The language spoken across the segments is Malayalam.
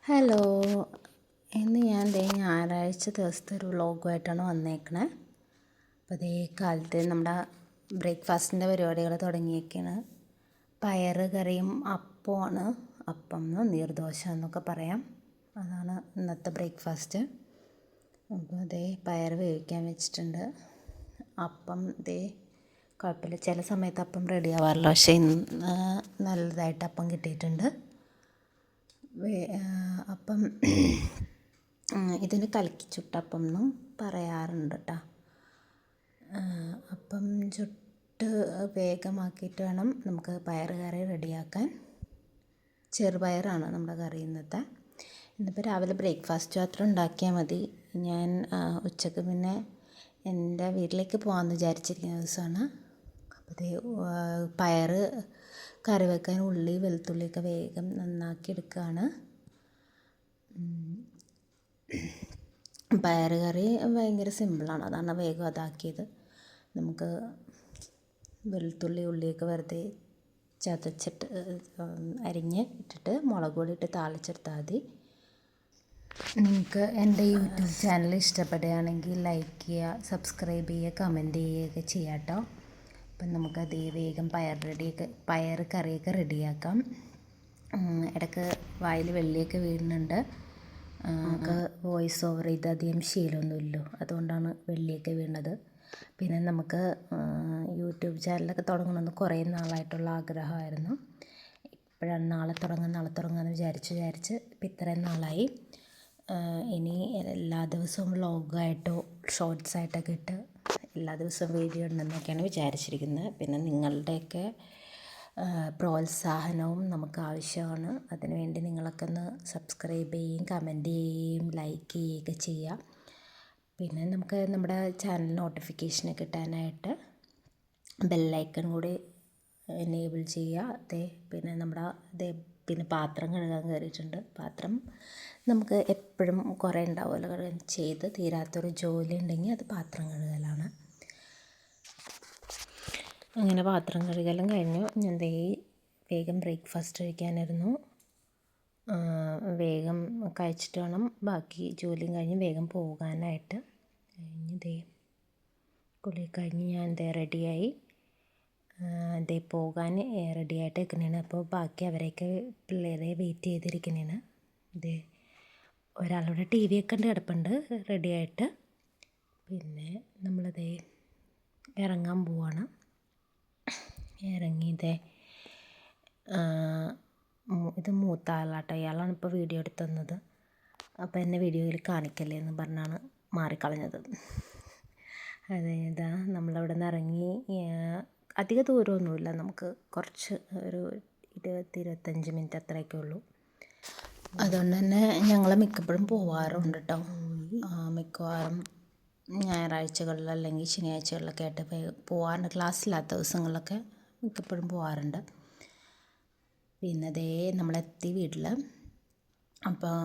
ഹലോ, ഇന്ന് ഞാൻ ഞായറാഴ്ച ദിവസത്തെ ഒരു വ്ളോഗുമായിട്ടാണ് വന്നേക്കണേ. അപ്പോൾ കാലത്ത് നമ്മുടെ ബ്രേക്ക്ഫാസ്റ്റിൻ്റെ പരിപാടികൾ തുടങ്ങിയേക്കാണ്. പയർ കറിയും അപ്പമാണ്. അപ്പം നീർദോശ എന്നൊക്കെ പറയാം. അതാണ് ഇന്നത്തെ ബ്രേക്ക്ഫാസ്റ്റ്. അപ്പോൾ പയർ വേവിക്കാൻ വെച്ചിട്ടുണ്ട്. അപ്പം കുഴപ്പമില്ല, ചില സമയത്ത് അപ്പം റെഡി ആവാറില്ല, പക്ഷേ ഇന്ന് നല്ലതായിട്ട് അപ്പം കിട്ടിയിട്ടുണ്ട്. അപ്പം ഇതിന് കലക്കി ചുട്ടപ്പം എന്നും പറയാറുണ്ട് കേട്ടോ. അപ്പം ചുട്ട് വേഗമാക്കിയിട്ട് വേണം നമുക്ക് പയർ കറി റെഡിയാക്കാൻ. ചെറുപയറാണ് നമ്മുടെ കറി ഇന്നിപ്പോൾ രാവിലെ ബ്രേക്ക്ഫാസ്റ്റ് മാത്രം ഉണ്ടാക്കിയാൽ മതി. ഞാൻ ഉച്ചക്ക് പിന്നെ എൻ്റെ വീട്ടിലേക്ക് പോകാമെന്ന് വിചാരിച്ചിരിക്കുന്ന ദിവസമാണ്. അപ്പോൾ പയർ കറി വെക്കാൻ ഉള്ളി വെളുത്തുള്ളിയൊക്കെ വേഗം നന്നാക്കി എടുക്കുകയാണ്. പയർ കറി ഭയങ്കര സിമ്പിളാണ്, അതാണ് വേഗം അതാക്കിയത്. നമുക്ക് വെളുത്തുള്ളി ഉള്ളിയൊക്കെ വെറുതെ ചതച്ചിട്ട് അരിഞ്ഞ് ഇട്ടിട്ട് മുളക് പൊടി ഇട്ട് താളിച്ചെടുത്താൽ മതി. നിങ്ങൾക്ക് എൻ്റെ യൂട്യൂബ് ചാനൽ ഇഷ്ടപ്പെടുകയാണെങ്കിൽ ലൈക്ക് ചെയ്യുക, സബ്സ്ക്രൈബ് ചെയ്യുക, കമൻറ്റ് ചെയ്യുകയൊക്കെ ചെയ്യാം കേട്ടോ. അപ്പം നമുക്ക് വേഗം പയർ കറിയൊക്കെ റെഡിയാക്കാം. ഇടയ്ക്ക് വായിൽ വെള്ളിയൊക്കെ വീഴുന്നുണ്ട്. നമുക്ക് വോയിസ് ഓവർ ചെയ്ത് അധികം ശീലമൊന്നുമില്ലല്ലോ, അതുകൊണ്ടാണ് വെള്ളിയൊക്കെ വീണത്. പിന്നെ നമുക്ക് യൂട്യൂബ് ചാനലൊക്കെ തുടങ്ങണമെന്ന് കുറേ നാളായിട്ടുള്ള ആഗ്രഹമായിരുന്നു. ഇപ്പോഴാണ് നാളെ തുടങ്ങാമെന്ന് വിചാരിച്ച് ഇപ്പം ഇത്രയും നാളായി. ഇനി എല്ലാ ദിവസവും വ്ളോഗായിട്ടോ ഷോർട്സ് ആയിട്ടൊക്കെ ഇട്ട് എല്ലാ ദിവസവും വീഡിയോ ഉണ്ടെന്നൊക്കെയാണ് വിചാരിച്ചിരിക്കുന്നത്. പിന്നെ നിങ്ങളുടെയൊക്കെ പ്രോത്സാഹനവും നമുക്ക് ആവശ്യമാണ്. അതിനുവേണ്ടി നിങ്ങളൊക്കെ ഒന്ന് സബ്സ്ക്രൈബ് ചെയ്യുകയും കമൻറ്റ് ചെയ്യുകയും ലൈക്ക് ചെയ്യുകയൊക്കെ ചെയ്യുക. പിന്നെ നമുക്ക് നമ്മുടെ ചാനൽ നോട്ടിഫിക്കേഷൻ കിട്ടാനായിട്ട് ബെല്ലൈക്കൺ കൂടി എനേബിൾ ചെയ്യുക. പിന്നെ പാത്രം കഴുകാൻ കയറിയിട്ടുണ്ട്. പാത്രം നമുക്ക് എപ്പോഴും കുറേ ഉണ്ടാവുമല്ലോ, ചെയ്ത് തീരാത്തൊരു ജോലി ഉണ്ടെങ്കിൽ അത് പാത്രം കഴുകലാണ്. അങ്ങനെ പാത്രം കഴുകലും കഴിഞ്ഞു. ഞാൻ വേഗം ബ്രേക്ക്ഫാസ്റ്റ് കഴിക്കാനായിരുന്നു. വേഗം കഴിച്ചിട്ട് വേണം ബാക്കി ജോലിയും കഴിഞ്ഞ് വേഗം പോകാനായിട്ട്. കുളി കഴിഞ്ഞ് ഞാൻ റെഡിയായി പോകാൻ റെഡിയായിട്ട് നിൽക്കുന്നതാണ്. അപ്പോൾ ബാക്കി അവരെയൊക്കെ പിള്ളേരെ വെയിറ്റ് ചെയ്തിരിക്കുന്നതാണ്. ഒരാളുടെ ടി വി ഒക്കെ കിടപ്പുണ്ട് റെഡിയായിട്ട്. പിന്നെ നമ്മളത് ഇറങ്ങാൻ പോവാണ്. ഇറങ്ങി ഇത് മൂത്ത ആളാട്ടോ, ഇയാളാണ് ഇപ്പോൾ വീഡിയോ എടുത്ത് തന്നത്. അപ്പോൾ എന്നെ വീഡിയോയിൽ കാണിക്കല്ലേ എന്ന് പറഞ്ഞാണ് മാറിക്കളഞ്ഞത്. നമ്മളവിടെ നിന്ന് ഇറങ്ങി. അധിക ദൂരമൊന്നുമില്ല, നമുക്ക് കുറച്ച് ഒരു 20-25 മിനിറ്റ് അത്രയൊക്കെ ഉള്ളൂ. അതുകൊണ്ട് തന്നെ ഞങ്ങൾ മിക്കപ്പോഴും പോവാറുണ്ട് കേട്ടോ. മിക്കവാറും ഞായറാഴ്ചകളിൽ അല്ലെങ്കിൽ ശനിയാഴ്ചകളിലൊക്കെ ആയിട്ട് പോവാറുണ്ട്. ക്ലാസ്സില്ലാത്ത ദിവസങ്ങളിലൊക്കെ മിക്കപ്പോഴും പോവാറുണ്ട്. പിന്നെ നമ്മളെത്തി വീട്ടിൽ. അപ്പോൾ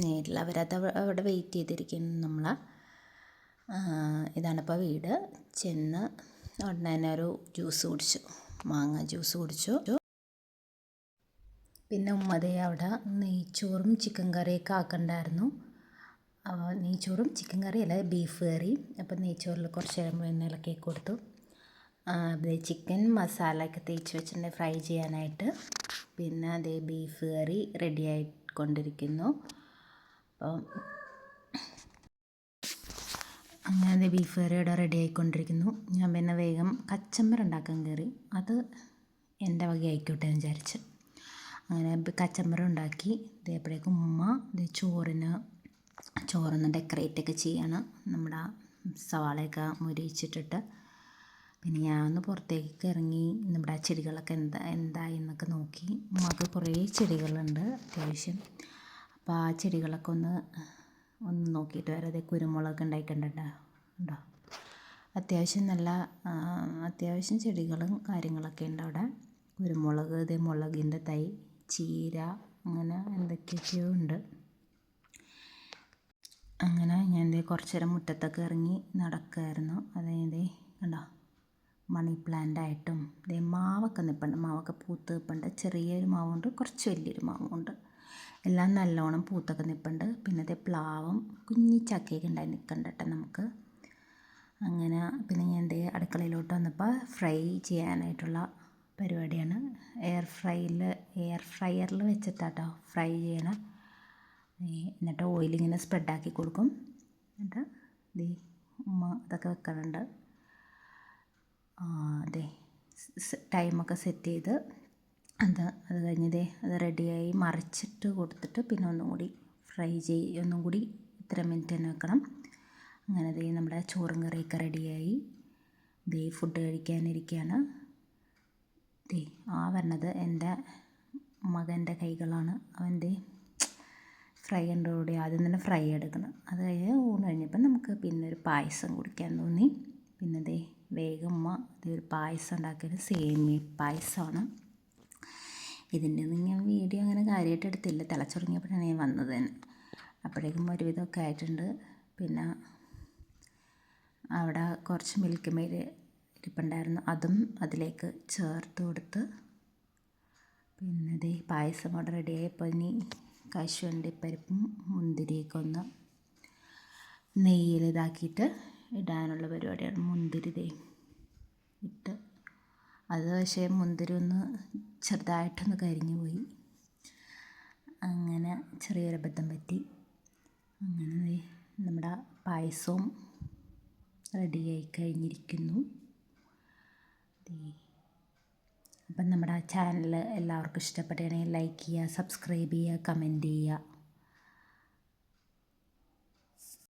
വീട്ടിൽ അവരത് അവിടെ വെയിറ്റ് ചെയ്തിരിക്കുന്നു ഇതാണിപ്പോൾ വീട്. ചെന്ന് ഉടനെ തന്നെ ഒരു ജ്യൂസ് കുടിച്ചു, മാങ്ങ ജ്യൂസ് കുടിച്ചു. പിന്നെ അവിടെ നെയ്ച്ചോറും ചിക്കൻ കറിയൊക്കെ ആക്കണ്ടായിരുന്നു. നെയ്ച്ചോറും ചിക്കൻ കറിയല്ല, ബീഫ് കറി. അപ്പം നെയ്ച്ചോറിൽ കുറച്ച് ഇളക്കി കൊടുത്തു. ചിക്കൻ മസാലയൊക്കെ തേച്ച് വെച്ചിട്ടുണ്ട് ഫ്രൈ ചെയ്യാനായിട്ട്. പിന്നെ ബീഫ് കറി റെഡി ആയിക്കൊണ്ടിരിക്കുന്നു. അപ്പം അങ്ങനെ ബീഫ് കറി ഇവിടെ റെഡി ആയിക്കൊണ്ടിരിക്കുന്നു. ഞാൻ പിന്നെ വേഗം കച്ചമ്പർ ഉണ്ടാക്കാൻ കയറി. അത് എൻ്റെ വക ആയിക്കോട്ടെ എന്ന് വിചാരിച്ച് അങ്ങനെ കച്ചമ്പർ ഉണ്ടാക്കി. അപ്പോഴേക്കും ഉമ്മ ചോറൊന്ന് ഡെക്കറേറ്റൊക്കെ ചെയ്യാണ്. നമ്മുടെ സവാളയൊക്കെ മുരിച്ചിട്ടിട്ട്. പിന്നെ ഞാനൊന്ന് പുറത്തേക്ക് ഇറങ്ങി നമ്മുടെ ചെടികളൊക്കെ എന്തായി എന്നൊക്കെ നോക്കി. ഉമ്മക്ക് കുറേ ചെടികളുണ്ട് അത്യാവശ്യം. അപ്പോൾ ആ ചെടികളൊക്കെ ഒന്ന് നോക്കിയിട്ട് വരാതെ കുരുമുളക് ഉണ്ടായിട്ടുണ്ടോ ഉണ്ടോ. അത്യാവശ്യം ചെടികളും കാര്യങ്ങളൊക്കെ ഉണ്ട് അവിടെ. കുരുമുളക്, മുളകിൻ്റെ തൈ, ചീര, അങ്ങനെ എന്തൊക്കെയൊക്കെയോ ഉണ്ട്. അങ്ങനെ ഞാൻ കുറച്ച് നേരം മുറ്റത്തൊക്കെ ഇറങ്ങി നടക്കുമായിരുന്നു. കണ്ടോ, മണി പ്ലാന്റായിട്ടും മാവൊക്കെ നിൽപ്പുണ്ട്. മാവൊക്കെ പൂത്ത് നിൽപ്പുണ്ട്. ചെറിയൊരു മാവുണ്ട്, കുറച്ച് വലിയൊരു മാവുമുണ്ട്. എല്ലാം നല്ലോണം പൂത്തൊക്കെ നിൽപ്പുണ്ട്. പിന്നെ അതേ പ്ലാവും കുഞ്ഞി ചക്കയൊക്കെ ഉണ്ടായി നിൽക്കുന്നുണ്ട് കേട്ടോ നമുക്ക്. അങ്ങനെ പിന്നെ ഞാൻ എൻ്റെ അടുക്കളയിലോട്ട് വന്നപ്പോൾ ഫ്രൈ ചെയ്യാനായിട്ടുള്ള പരിപാടിയാണ്. എയർ ഫ്രയറിൽ വെച്ചിട്ടാട്ടോ ഫ്രൈ ചെയ്യണം. എന്നിട്ട് ഓയിലിങ്ങനെ സ്പ്രെഡാക്കി കൊടുക്കും. എന്നിട്ട് ദേ ഉമ്മ അതൊക്കെ വെക്കുന്നുണ്ട്. അതെ ടൈമൊക്കെ സെറ്റ് ചെയ്ത് അത് കഴിഞ്ഞ് അത് റെഡിയായി മറിച്ചിട്ട് കൊടുത്തിട്ട് പിന്നെ ഒന്നും കൂടി ഇത്ര മിനിറ്റ് തന്നെ വെക്കണം. അങ്ങനെ ദേ നമ്മുടെ ചോറും കറിയൊക്കെ റെഡിയായി. ദേ ഫുഡ് കഴിക്കാനിരിക്കുകയാണ്. ദേ വരണത് എൻ്റെ മകൻ്റെ കൈകളാണ്. അവൻ്റെ ഫ്രൈൻ്റെ ആദ്യം തന്നെ ഫ്രൈ എടുക്കണം. അത് കഴിഞ്ഞ് ഊണ് കഴിഞ്ഞപ്പോൾ നമുക്ക് പിന്നെ ഒരു പായസം കുടിക്കാൻ തോന്നി. പിന്നെ ദേ വേഗം ഒരു പായസം ഉണ്ടാക്കിയത് സേമിയ പായസമാണ്. ഇതിൻ്റെ ഒന്നും ഞാൻ വീഡിയോ അങ്ങനെ കാര്യമായിട്ട് എടുത്തില്ല. തിളച്ചുടങ്ങിയപ്പോഴാണ് ഞാൻ വന്നത് തന്നെ. അപ്പോഴേക്കും ഒരുവിധമൊക്കെ ആയിട്ടുണ്ട്. പിന്നെ അവിടെ കുറച്ച് മിൽക്ക് മെയ്ഡ് ഇരിപ്പുണ്ടായിരുന്നു, അതും അതിലേക്ക് ചേർത്ത് കൊടുത്ത്. പിന്നെ ദേ പായസം അവിടെ റെഡിയായപ്പോൾ ഇനി കശുവണ്ടിപ്പരിപ്പും മുന്തിരിയൊക്കെ ഒന്ന് നെയ്യിൽ ഇതാക്കിയിട്ട് ഇടാനുള്ള പരിപാടിയാണ്. മുന്തിരി ദേ ഇട്ട് അത് പക്ഷേ മുന്തിരി ഒന്ന് ചെറുതായിട്ടൊന്ന് കരിഞ്ഞു പോയി. അങ്ങനെ ചെറിയൊരു അബദ്ധം പറ്റി. അങ്ങനെ നമ്മുടെ പായസവും റെഡിയായി കഴിഞ്ഞിരിക്കുന്നു. അപ്പം നമ്മുടെ ചാനൽ എല്ലാവർക്കും ഇഷ്ടപ്പെടുകയാണെങ്കിൽ ലൈക്ക് ചെയ്യുക, സബ്സ്ക്രൈബ് ചെയ്യുക, കമൻറ്റ് ചെയ്യുക.